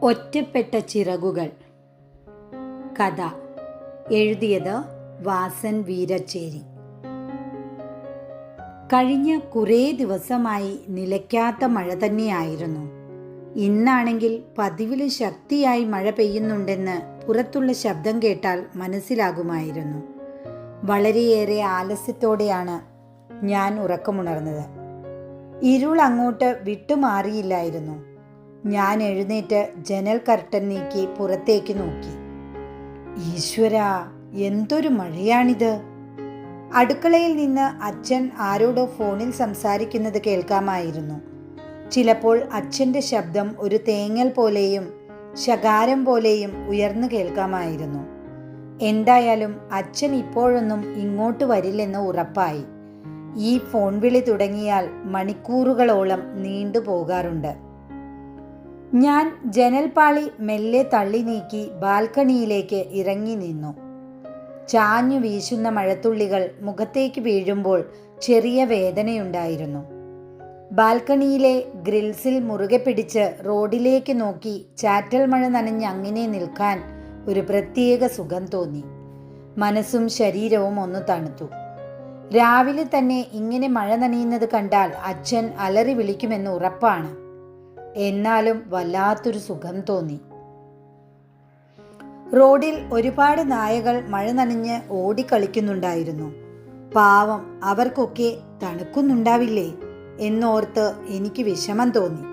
ഒറ്റപ്പെട്ട ചിറകുകൾ. കഥ എഴുതിയത് വാസൻ വീരച്ചേരി. കഴിഞ്ഞ കുറേ ദിവസമായി നിലയ്ക്കാത്ത മഴ തന്നെയായിരുന്നു. ഇന്നാണെങ്കിൽ പതിവിലും ശക്തിയായി മഴ പെയ്യുന്നുണ്ടെന്ന് പുറത്തുള്ള ശബ്ദം കേട്ടാൽ മനസ്സിലാകുമായിരുന്നു. വളരെയേറെ ആലസ്യത്തോടെയാണ് ഞാൻ ഉറക്കമുണർന്നത്. ഇരുൾ അങ്ങോട്ട് വിട്ടുമാറിയില്ലായിരുന്നു. ഞാൻ എഴുന്നേറ്റ് ജനൽ കർട്ടൻ നീക്കി പുറത്തേക്ക് നോക്കി. ഈശ്വരാ, എന്തൊരു മഴയാണിത്! അടുക്കളയിൽ നിന്ന് അച്ഛൻ ആരോടോ ഫോണിൽ സംസാരിക്കുന്നത് കേൾക്കാമായിരുന്നു. ചിലപ്പോൾ അച്ഛൻ്റെ ശബ്ദം ഒരു തേങ്ങൽ പോലെയും ശകാരം പോലെയും ഉയർന്നു കേൾക്കാമായിരുന്നു. എന്തായാലും അച്ഛൻ ഇപ്പോഴൊന്നും ഇങ്ങോട്ട് വരില്ലെന്ന് ഉറപ്പായി. ഈ ഫോൺ വിളി തുടങ്ങിയാൽ മണിക്കൂറുകളോളം നീണ്ടു പോകാറുണ്ട്. ഞാൻ ജനൽപ്പാളി മെല്ലെ തള്ളി നീക്കി ബാൽക്കണിയിലേക്ക് ഇറങ്ങി നിന്നു. ചാഞ്ഞു വീശുന്ന മഴത്തുള്ളികൾ മുഖത്തേക്ക് വീഴുമ്പോൾ ചെറിയ വേദനയുണ്ടായിരുന്നു. ബാൽക്കണിയിലെ ഗ്രിൽസിൽ മുറുകെ പിടിച്ച് റോഡിലേക്ക് നോക്കി ചാറ്റൽ മഴ നനഞ്ഞ് അങ്ങനെ നിൽക്കാൻ ഒരു പ്രത്യേക സുഖം തോന്നി. മനസ്സും ശരീരവും ഒന്ന് തണുത്തു. രാവിലെ തന്നെ ഇങ്ങനെ മഴ നനയുന്നത് കണ്ടാൽ അച്ഛൻ അലറി വിളിക്കുമെന്ന് ഉറപ്പാണ്. എന്നാലും വല്ലാത്തൊരു സുഖം തോന്നി. റോഡിൽ ഒരുപാട് നായകൾ മഴ നനഞ്ഞ് ഓടിക്കളിക്കുന്നുണ്ടായിരുന്നു. പാവം, അവർക്കൊക്കെ തണുക്കുന്നുണ്ടാവില്ലേ എന്നോർത്ത് എനിക്ക് വിഷമം തോന്നി.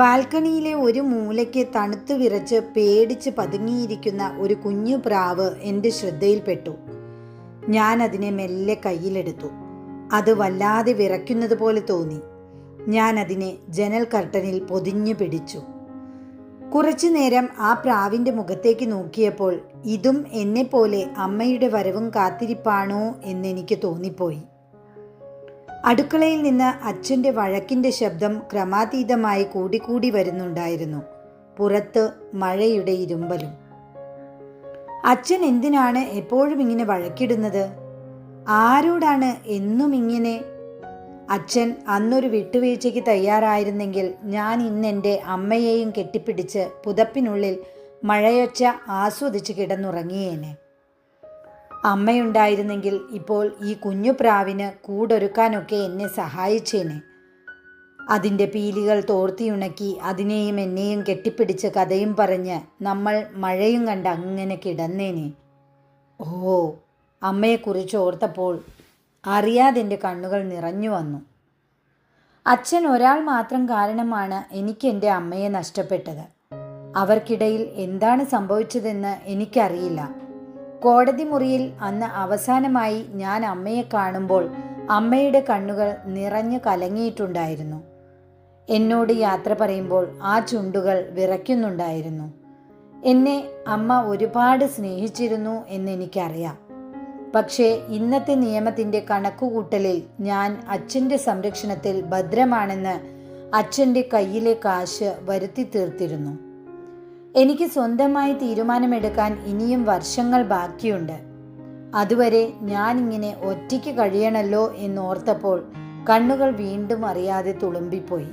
ബാൽക്കണിയിലെ ഒരു മൂലയ്ക്ക് തണുത്തു വിറച്ച് പേടിച്ച് പതുങ്ങിയിരിക്കുന്ന ഒരു കുഞ്ഞു പ്രാവ് എൻ്റെ ശ്രദ്ധയിൽപ്പെട്ടു. ഞാൻ അതിനെ മെല്ലെ കയ്യിലെടുത്തു. അത് വല്ലാതെ വിറയ്ക്കുന്നത് പോലെ തോന്നി. ഞാൻ അതിനെ ജനൽ കർട്ടനിൽ പൊതിഞ്ഞു പിടിച്ചു. കുറച്ചു നേരം ആ പ്രാവിൻ്റെ മുഖത്തേക്ക് നോക്കിയപ്പോൾ ഇതും എന്നെപ്പോലെ അമ്മയുടെ വരവും കാത്തിരിപ്പാണോ എന്നെനിക്ക് തോന്നിപ്പോയി. അടുക്കളയിൽ നിന്ന് അച്ഛൻ്റെ വഴക്കിൻ്റെ ശബ്ദം ക്രമാതീതമായി കൂടിക്കൂടി വരുന്നുണ്ടായിരുന്നു. പുറത്ത് മഴയുടെ ഇരുമ്പലും. അച്ഛൻ എന്തിനാണ് എപ്പോഴും ഇങ്ങനെ വഴക്കിടുന്നത്? ആരോടാണ് എന്നും ഇങ്ങനെ? അച്ഛൻ അന്നൊരു വിട്ടുവീഴ്ചയ്ക്ക് തയ്യാറായിരുന്നെങ്കിൽ ഞാൻ ഇന്നെൻ്റെ അമ്മയെയും കെട്ടിപ്പിടിച്ച് പുതപ്പിനുള്ളിൽ മഴയൊച്ച ആസ്വദിച്ച് കിടന്നുറങ്ങിയേനെ. അമ്മയുണ്ടായിരുന്നെങ്കിൽ ഇപ്പോൾ ഈ കുഞ്ഞു പ്രാവിന് കൂടൊരുക്കാനൊക്കെ എന്നെ സഹായിച്ചേനെ. അതിൻ്റെ പീലികൾ തോർത്തിയുണക്കി അതിനെയും എന്നെയും കെട്ടിപ്പിടിച്ച് കഥയും പറഞ്ഞ് നമ്മൾ മഴയും കണ്ട് അങ്ങനെ കിടന്നേനെ. ഓ, അമ്മയെക്കുറിച്ച് ഓർത്തപ്പോൾ അറിയാതെ എൻ്റെ കണ്ണുകൾ നിറഞ്ഞു വന്നു. അച്ഛൻ ഒരാൾ മാത്രം കാരണമാണ് എനിക്ക് എൻ്റെ അമ്മയെ നഷ്ടപ്പെട്ടത്. അവർക്കിടയിൽ എന്താണ് സംഭവിച്ചതെന്ന് എനിക്കറിയില്ല. കോടതി മുറിയിൽ അന്ന് അവസാനമായി ഞാൻ അമ്മയെ കാണുമ്പോൾ അമ്മയുടെ കണ്ണുകൾ നിറഞ്ഞു കലങ്ങിയിട്ടുണ്ടായിരുന്നു. എന്നോട് യാത്ര പറയുമ്പോൾ ആ ചുണ്ടുകൾ വിറയ്ക്കുന്നുണ്ടായിരുന്നു. എന്നെ അമ്മ ഒരുപാട് സ്നേഹിച്ചിരുന്നു എന്നെനിക്കറിയാം. പക്ഷേ ഇന്നത്തെ നിയമത്തിൻ്റെ കണക്കുകൂട്ടലിൽ ഞാൻ അച്ഛൻ്റെ സംരക്ഷണത്തിൽ ഭദ്രമാണെന്ന് അച്ഛൻ്റെ കയ്യിലെ കാശ് വരുത്തി തീർത്തിരുന്നു. എനിക്ക് സ്വന്തമായി തീരുമാനമെടുക്കാൻ ഇനിയും വർഷങ്ങൾ ബാക്കിയുണ്ട്. അതുവരെ ഞാനിങ്ങനെ ഒറ്റയ്ക്ക് കഴിയണമല്ലോ എന്നോർത്തപ്പോൾ കണ്ണുകൾ വീണ്ടും അറിയാതെ തുളുമ്പിപ്പോയി.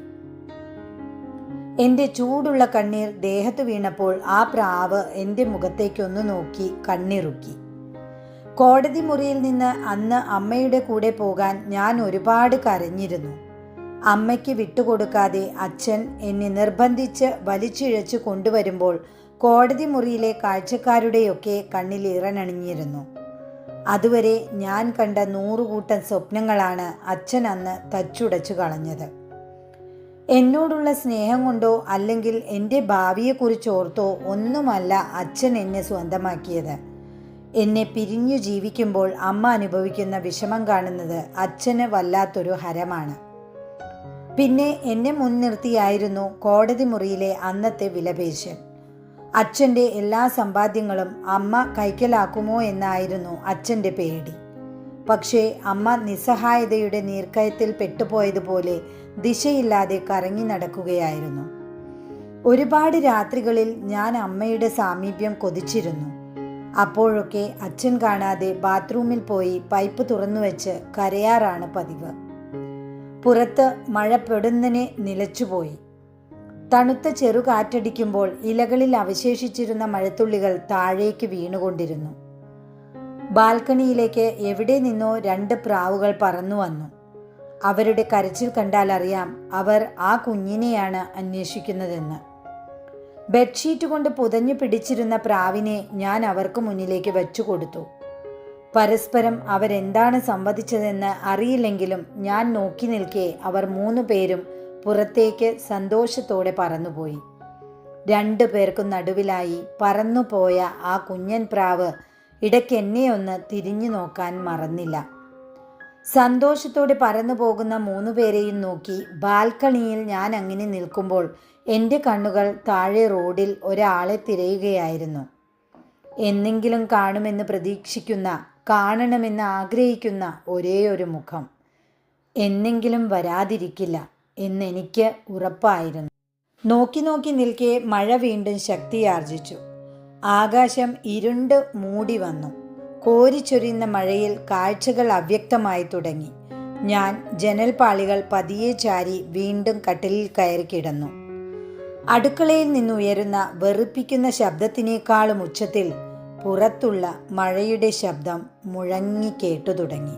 എൻ്റെ ചൂടുള്ള കണ്ണീർ ദേഹത്ത് വീണപ്പോൾ ആ പ്രാവ് എൻ്റെ മുഖത്തേക്കൊന്നു നോക്കി കണ്ണിറുക്കി. കോടതി മുറിയിൽ നിന്ന് അന്ന് അമ്മയുടെ കൂടെ പോകാൻ ഞാൻ ഒരുപാട് കരഞ്ഞിരുന്നു. അമ്മയ്ക്ക് വിട്ടുകൊടുക്കാതെ അച്ഛൻ എന്നെ നിർബന്ധിച്ച് വലിച്ചിഴച്ച് കൊണ്ടുവരുമ്പോൾ കോടതി മുറിയിലെ കാഴ്ചക്കാരുടെയൊക്കെ കണ്ണിൽ ഇറനണിഞ്ഞിരുന്നു. അതുവരെ ഞാൻ കണ്ട 100 കൂട്ടം സ്വപ്നങ്ങളാണ് അച്ഛൻ അന്ന് തച്ചുടച്ചു കളഞ്ഞത്. എന്നോടുള്ള സ്നേഹം കൊണ്ടോ അല്ലെങ്കിൽ എൻ്റെ ഭാവിയെക്കുറിച്ചോർത്തോ ഒന്നുമല്ല അച്ഛൻ എന്നെ സ്വന്തമാക്കിയത്. എന്നെ പിരിഞ്ഞു ജീവിക്കുമ്പോൾ അമ്മ അനുഭവിക്കുന്ന വിഷമം കാണുന്നത് അച്ഛന് വല്ലാത്തൊരു ഹരമാണ്. പിന്നെ എന്നെ മുൻനിർത്തിയായിരുന്നു കോടതി മുറിയിലെ അന്നത്തെ വിലപേശൽ. അച്ഛൻ്റെ എല്ലാ സമ്പാദ്യങ്ങളും അമ്മ കൈക്കലാക്കുമോ എന്നായിരുന്നു അച്ഛൻ്റെ പേടി. പക്ഷേ അമ്മ നിസ്സഹായതയുടെ നീർക്കയത്തിൽ പെട്ടുപോയതുപോലെ ദിശയില്ലാതെ കറങ്ങി നടക്കുകയായിരുന്നു. ഒരുപാട് രാത്രികളിൽ ഞാൻ അമ്മയുടെ സാമീപ്യം കൊതിച്ചിരുന്നു. അപ്പോഴൊക്കെ അച്ഛൻ കാണാതെ ബാത്റൂമിൽ പോയി പൈപ്പ് തുറന്നു വെച്ച് കരയാറാണ് പതിവ്. പുറത്ത് മഴ പെടുന്നതിനെ നിലച്ചുപോയി. തണുത്ത ചെറുകാറ്റടിക്കുമ്പോൾ ഇലകളിൽ അവശേഷിച്ചിരുന്ന മഴത്തുള്ളികൾ താഴേക്ക് വീണുകൊണ്ടിരുന്നു. ബാൽക്കണിയിലേക്ക് എവിടെ നിന്നോ 2 പ്രാവുകൾ പറന്നു വന്നു. അവരുടെ കരച്ചിൽ കണ്ടാൽ അറിയാം അവർ ആ കുഞ്ഞിനെയാണ് അന്വേഷിക്കുന്നതെന്ന്. ബെഡ്ഷീറ്റ് കൊണ്ട് പുതഞ്ഞു പിടിച്ചിരുന്ന പ്രാവിനെ ഞാൻ അവർക്ക് മുന്നിലേക്ക് വെച്ചു കൊടുത്തു. പരസ്പരം അവരെന്താണ് സംവദിച്ചതെന്ന് അറിയില്ലെങ്കിലും ഞാൻ നോക്കി നിൽക്കെ അവർ 3 പേരും പുറത്തേക്ക് സന്തോഷത്തോടെ പറന്നുപോയി. 2 പേർക്കും നടുവിലായി പറന്നുപോയ ആ കുഞ്ഞൻ പ്രാവ് ഇടയ്ക്ക് എന്നെ ഒന്ന് തിരിഞ്ഞു നോക്കാൻ മറന്നില്ല. സന്തോഷത്തോടെ പറന്നു പോകുന്ന 3 പേരെയും നോക്കി ബാൽക്കണിയിൽ ഞാൻ അങ്ങനെ നിൽക്കുമ്പോൾ എൻ്റെ കണ്ണുകൾ താഴെ റോഡിൽ ഒരാളെ തിരയുകയായിരുന്നു. എന്നെങ്കിലും കാണുമെന്ന് പ്രതീക്ഷിക്കുന്ന, കാണണമെന്ന് ആഗ്രഹിക്കുന്ന ഒരേയൊരു മുഖം. എന്നെങ്കിലും വരാതിരിക്കില്ല എന്നെനിക്ക് ഉറപ്പായിരുന്നു. നോക്കി നോക്കി നിൽക്കെ മഴ വീണ്ടും ശക്തിയാർജിച്ചു. ആകാശം ഇരുണ്ട് മൂടി വന്നു. കോരിച്ചൊരിയുന്ന മഴയിൽ കാഴ്ചകൾ അവ്യക്തമായി തുടങ്ങി. ഞാൻ ജനൽപ്പാളികൾ പതിയെ ചാരി വീണ്ടും കട്ടിലിൽ കയറി കിടന്നു. അടുക്കളയിൽ നിന്നുയരുന്ന വെറുപ്പിക്കുന്ന ശബ്ദത്തിനേക്കാളും ഉച്ചത്തിൽ പുറത്തുള്ള മഴയുടെ ശബ്ദം മുഴങ്ങി കേട്ടു തുടങ്ങി.